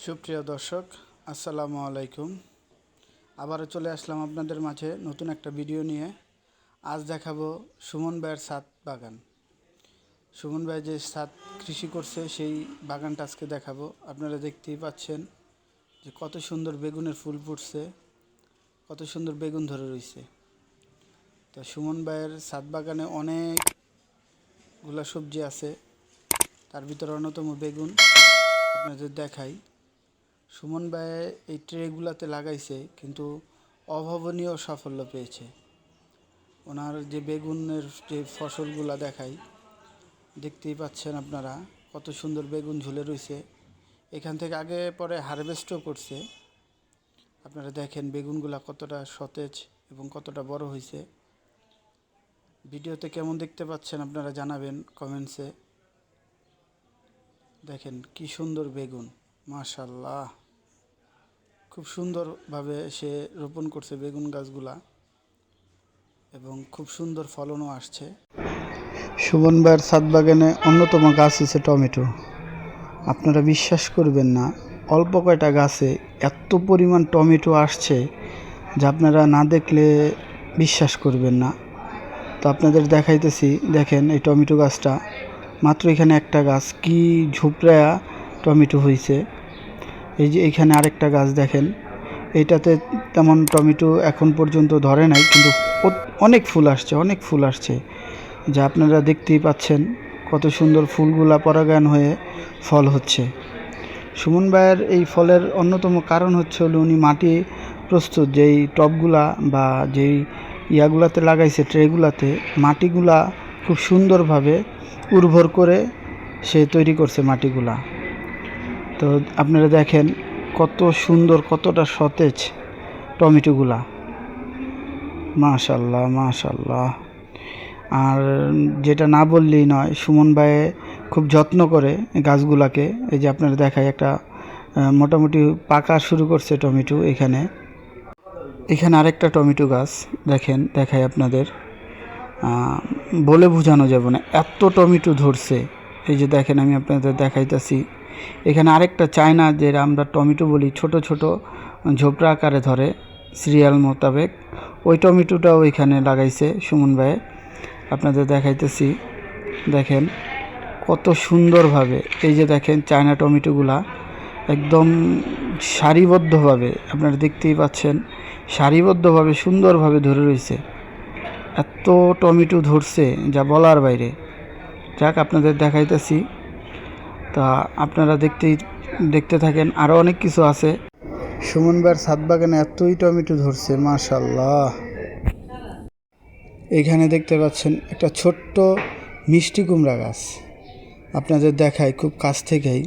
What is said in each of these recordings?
সুপ্রিয় দর্শক, আসসালামু আলাইকুম। আবারও চলে আসলাম আপনাদের মাঝে নতুন একটা ভিডিও নিয়ে। আজ দেখাবো সুমন ভাইয়ের ছাদ বাগান। সুমন ভাই যে ছাদ কৃষি করছে সেই বাগানটা আজকে দেখাবো। আপনারা দেখতেই পাচ্ছেন যে কত সুন্দর বেগুনের ফুল ফুটছে, কত সুন্দর বেগুন ধরে রয়েছে। তো সুমন ভাইয়ের ছাদ বাগানে অনেকগুলা সবজি আছে, তার ভিতরে অন্যতম বেগুন। আপনাদের দেখাই, সুমন ভাই এই ট্রেগুলাতে লাগাইছে কিন্তু অভাবনীয় সাফল্য পেয়েছে। ওনার যে বেগুনের যে ফসলগুলা দেখাই, দেখতেই পাচ্ছেন আপনারা কত সুন্দর বেগুন ঝুলে রয়েছে। এখান থেকে আগে পরে হারভেস্টও করছে। আপনারা দেখেন বেগুনগুলা কতটা সতেজ এবং কতটা বড় হয়েছে। ভিডিওতে কেমন দেখতে পাচ্ছেন আপনারা জানাবেন কমেন্টসে। দেখেন কি সুন্দর বেগুন, মাশাআল্লাহ। খুব সুন্দরভাবে সে রোপণ করছে বেগুন গাছগুলা এবং খুব সুন্দর ফলনও আসছে। সুমন ভাইয়ের ছাদ বাগানে অন্যতম গাছ হচ্ছে টমেটো। আপনারা বিশ্বাস করবেন না, অল্প কয়টা গাছে এত পরিমাণ টমেটো আসছে যা আপনারা না দেখলে বিশ্বাস করবেন না। তো আপনাদের দেখাইতেছি, দেখেন এই টমেটো গাছটা, মাত্র এখানে একটা গাছ, কি ঝুপড়া টমেটো হয়েছে। এই যে এখানে আরেকটা গাছ দেখেন, এইটাতে তেমন টমেটো এখন পর্যন্ত ধরে নাই, কিন্তু অনেক ফুল আসছে যা আপনারা দেখতেই পাচ্ছেন। কত সুন্দর ফুলগুলা পরাগায়ন হয়ে ফল হচ্ছে। সুমন ভাইয়ের এই ফলের অন্যতম কারণ হচ্ছে হলো উনি মাটি প্রস্তুত, যেই টবগুলা বা যেই ইয়াগুলাতে লাগাইছে ট্রেগুলাতে, মাটিগুলা খুব সুন্দরভাবে উর্বর করে সে তৈরি করছে মাটিগুলা। তো আপনারা দেখেন কত সুন্দর, কতটা সতেজ টমেটোগুলা, মাশাআল্লাহ মাশাআল্লাহ। আর যেটা না বললেই নয়, সুমন ভাই খুব যত্ন করে গাছগুলাকে। এই যে আপনারা দেখায় একটা মোটামুটি পাকা শুরু করছে টমেটো। এখানে আরেকটা টমেটো গাছ দেখেন, দেখাই আপনাদের, বলে বোঝানো যাবে না এত টমেটো ধরছে। এই যে দেখেন, আমি আপনাদের দেখাইতেছি। এখানে আরেকটা চায়না, যেটা আমরা টমেটো বলি, ছোট ছোট ঝোপড়া আকারে ধরে সিরিয়াল মোতাবেক, ওই টমেটোটাও এখানে লাগাইছে সুমন ভাই। আপনাদের দেখাইতেছি, দেখেন কত সুন্দরভাবে। এই যে দেখেন চায়না টমেটোগুলা একদম সারিবদ্ধভাবে, আপনারা দেখতেই পাচ্ছেন, সারিবদ্ধভাবে সুন্দরভাবে ধরে রয়েছে। এত টমেটো ধরছে যা বলার বাইরে। যাক, আপনাদের দেখাইতেছি, তা আপনারা দেখতে থাকেন। আরও অনেক কিছু আছে। সুমন ভাইয়ের ছাদ বাগানে এতই টমেটো ধরছে, মাশাআল্লাহ। এখানে দেখতে পাচ্ছেন একটা ছোট্ট মিষ্টি কুমড়া গাছ। আপনাদের দেখাই খুব কাছ থেকেই,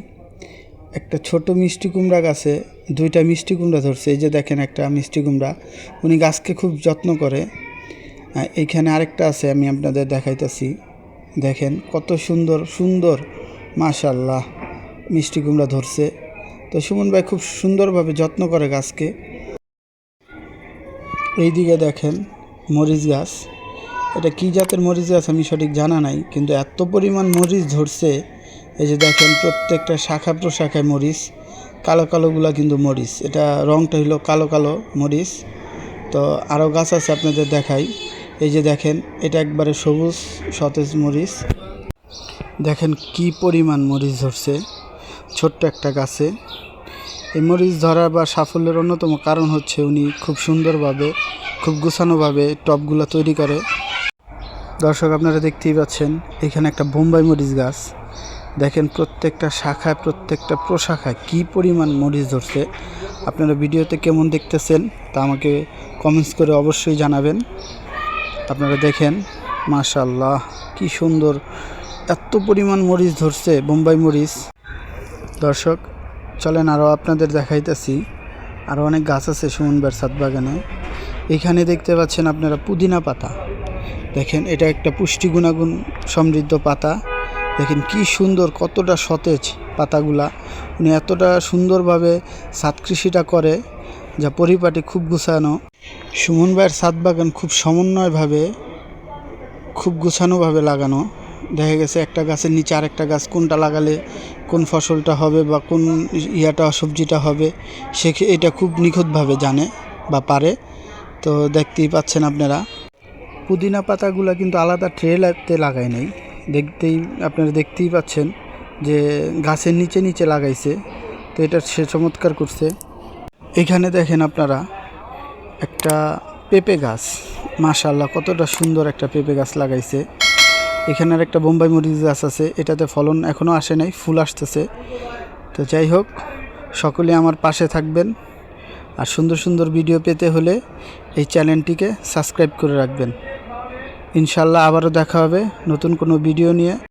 একটা ছোট মিষ্টি কুমড়া গাছে দুইটা মিষ্টি কুমড়া ধরছে। এই যে দেখেন একটা মিষ্টি কুমড়া, উনি গাছকে খুব যত্ন করে। এইখানে আরেকটা আছে, আমি আপনাদের দেখাইতেছি। দেখেন কত সুন্দর সুন্দর, মাশাআল্লাহ, মিষ্টি কুমড়া ধরছে। তো সুমন ভাই খুব সুন্দরভাবে যত্ন করে গাছকে। এই দিকে দেখেন মরিচ গাছ, এটা কি জাতের মরিচ গাছ আমি সঠিক জানা নাই, কিন্তু এত পরিমাণ মরিচ ধরছে। এই যে দেখেন প্রত্যেকটা শাখা প্রশাখায় মরিচ, কালো কালোগুলা কিন্তু মরিচ, এটা রংটা হলো কালো কালো মরিচ। তো আরও গাছ আছে, আপনাদের দেখাই। এই যে দেখেন, এটা একবারে সবুজ সতেজ মরিচ। দেখেন কি পরিমাণ মরিচ ধরছে ছোট্ট একটা গাছে। এই মরিচ ধরার বা সাফল্যের অন্যতম কারণ হচ্ছে উনি খুব সুন্দরভাবে, খুব গুছানোভাবে টবগুলো তৈরি করে। দর্শক, আপনারা দেখতেই পাচ্ছেন এখানে একটা বোম্বাই মরিচ গাছ। দেখেন প্রত্যেকটা শাখায়, প্রত্যেকটা প্রশাখায় কি পরিমাণ মরিচ ধরছে। আপনারা ভিডিওতে কেমন দেখতেছেন তা আমাকে কমেন্টস করে অবশ্যই জানাবেন। আপনারা দেখেন, মাশাআল্লাহ, কি সুন্দর এত পরিমাণ মরিচ ধরছে, বোম্বাই মরিচ। দর্শক চলেন আরও আপনাদের দেখাইতেছি। আরও অনেক গাছ আছে সুমন ভাইয়ের ছাদ বাগানে। এখানে দেখতে পাচ্ছেন আপনারা পুদিনা পাতা। দেখেন এটা একটা পুষ্টি গুণাগুণ সমৃদ্ধ পাতা। দেখেন কি সুন্দর, কতটা সতেজ পাতাগুলা। উনি এতটা সুন্দরভাবে ছাদ কৃষিটা করে যা পরিপাটি, খুব গুছানো। সুমন ভাইয়ের ছাদ বাগান খুব সমন্বয়ভাবে, খুব গুছানোভাবে লাগানো। দেখা গেছে একটা গাছের নিচে আরেকটা গাছ কোনটা লাগালে কোন ফসলটা হবে বা কোন সবজিটা হবে এটা খুব নিখুঁতভাবে জানে বা পারে। তো দেখতেই পাচ্ছেন আপনারা পুদিনা পাতাগুলো কিন্তু আলাদা ট্রেতে লাগায় নাই, আপনারা দেখতেই পাচ্ছেন যে গাছের নিচে নিচে লাগাইছে। তো এটা সে চমৎকার করছে। এখানে দেখেন আপনারা একটা পেঁপে গাছ, মাশাআল্লাহ কতটা সুন্দর একটা পেঁপে গাছ লাগাইছে। এখানে আর একটা বোম্বাই মরিচ গাছ আছে, এটাতে ফলন এখনও আসে নাই, ফুল আসতেছে। তো যাই হোক, সকলে আমার পাশে থাকবেন, আর সুন্দর সুন্দর ভিডিও পেতে হলে এই চ্যানেলটিকে সাবস্ক্রাইব করে রাখবেন। ইনশাল্লাহ আবারও দেখা হবে নতুন কোনো ভিডিও নিয়ে।